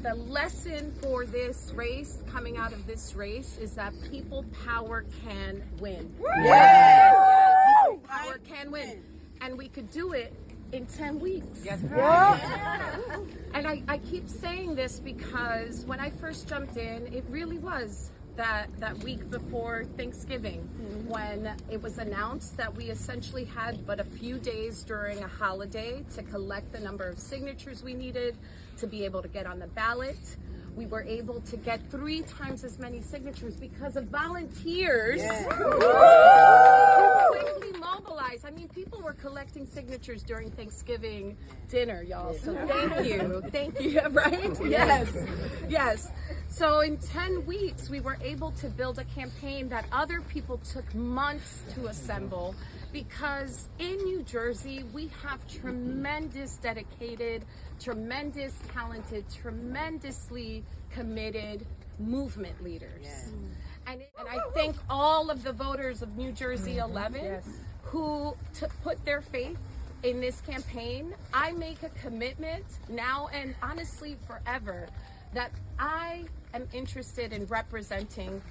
the lesson for this race, coming out of this race, is that people power can win. Yes. People power can win. And we could do it in 10 weeks. Yes. And I keep saying this because when I first jumped in, it really was that week before Thanksgiving, when it was announced that we essentially had but a few days during a holiday to collect the number of signatures we needed to be able to get on the ballot. We were able to get 3 times as many signatures because of volunteers who quickly mobilized. I mean, people were collecting signatures during Thanksgiving dinner, y'all. So thank you. Thank you, right? Yes. So in 10 weeks, we were able to build a campaign that other people took months to assemble, because in New Jersey, we have tremendous dedicated, tremendous talented, tremendously committed movement leaders. And I thank all of the voters of New Jersey 11 who put their faith in this campaign. I make a commitment now and honestly forever that I am interested in representing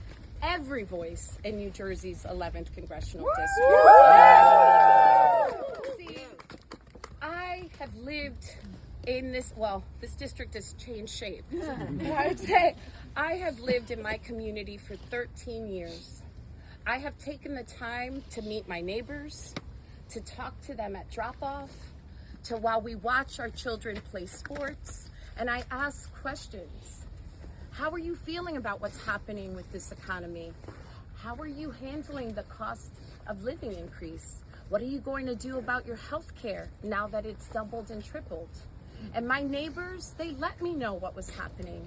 every voice in New Jersey's 11th Congressional District. See, I have lived in this district has changed shape. But I would say I have lived in my community for 13 years. I have taken the time to meet my neighbors, to talk to them at drop-off, to while we watch our children play sports, and I ask questions. How are you feeling about what's happening with this economy? How are you handling the cost of living increase? What are you going to do about your health care now that it's doubled and tripled? And my neighbors, they let me know what was happening.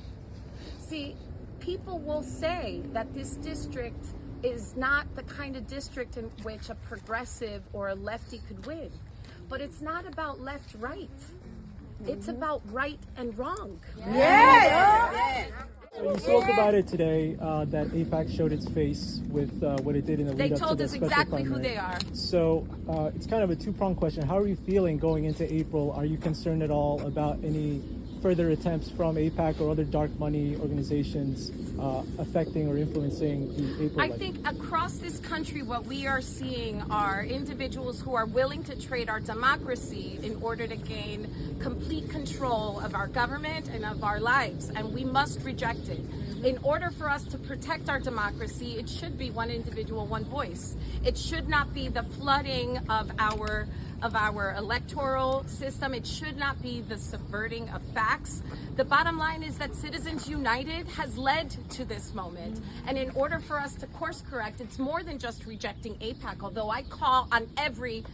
See, people will say that this district is not the kind of district in which a progressive or a lefty could win. But it's not about left-right. It's about right and wrong. So you spoke about it today, that AIPAC showed its face with what it did in the lead up to the special primary. They told us exactly who they are. So it's kind of a two-pronged question. How are you feeling going into April? Are you concerned at all about any further attempts from AIPAC or other dark money organizations affecting or influencing the April election? I think across this country, what we are seeing are individuals who are willing to trade our democracy in order to gain complete control of our government and of our lives, and we must reject it. In order for us to protect our democracy, it should be one individual, one voice. It should not be the flooding of our electoral system. It should not be the subverting of facts. The bottom line is that Citizens United has led to this moment. And in order for us to course correct, it's more than just rejecting AIPAC, although I call on every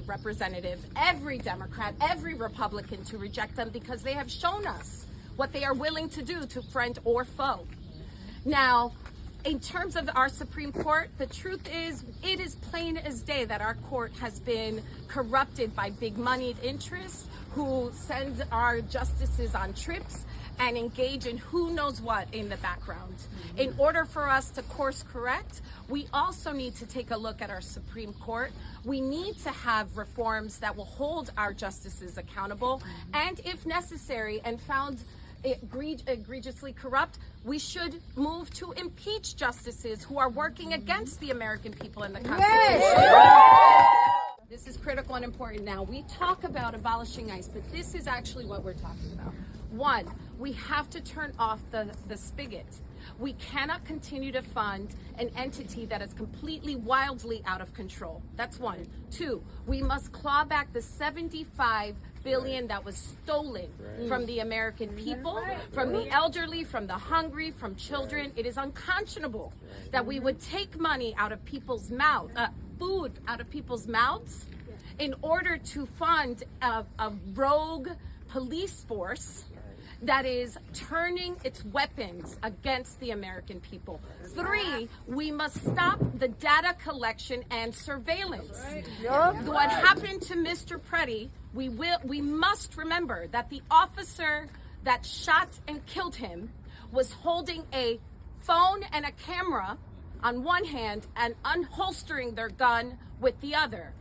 representative, every Democrat, every Republican to reject them, because they have shown us what they are willing to do to friend or foe. Now, in terms of our Supreme Court, the truth is, it is plain as day that our court has been corrupted by big moneyed interests who send our justices on trips and engage in who knows what in the background. In order for us to course correct, we also need to take a look at our Supreme Court. We need to have reforms that will hold our justices accountable, and if necessary and found egregiously corrupt, we should move to impeach justices who are working against the American people and the Constitution. This is critical and important. Now, we talk about abolishing ICE, but this is actually what we're talking about. One, we have to turn off the spigot. We cannot continue to fund an entity that is completely, wildly out of control. That's one. Two, we must claw back the $75 billion that was stolen from the American people, from the elderly, from the hungry, from children. It is unconscionable that we would take money out of people's mouths, food out of people's mouths, in order to fund a rogue police force that is turning its weapons against the American people. Three, we must stop the data collection and surveillance. What happened to Mr. Preddy, we must remember that the officer that shot and killed him was holding a phone and a camera on one hand and unholstering their gun with the other.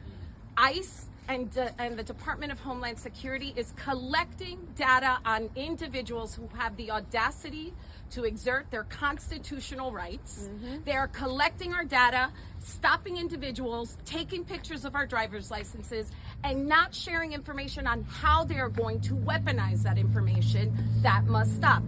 ICE and the Department of Homeland Security is collecting data on individuals who have the audacity to exert their constitutional rights. They are collecting our data, stopping individuals, taking pictures of our driver's licenses, and not sharing information on how they are going to weaponize that information. That must stop.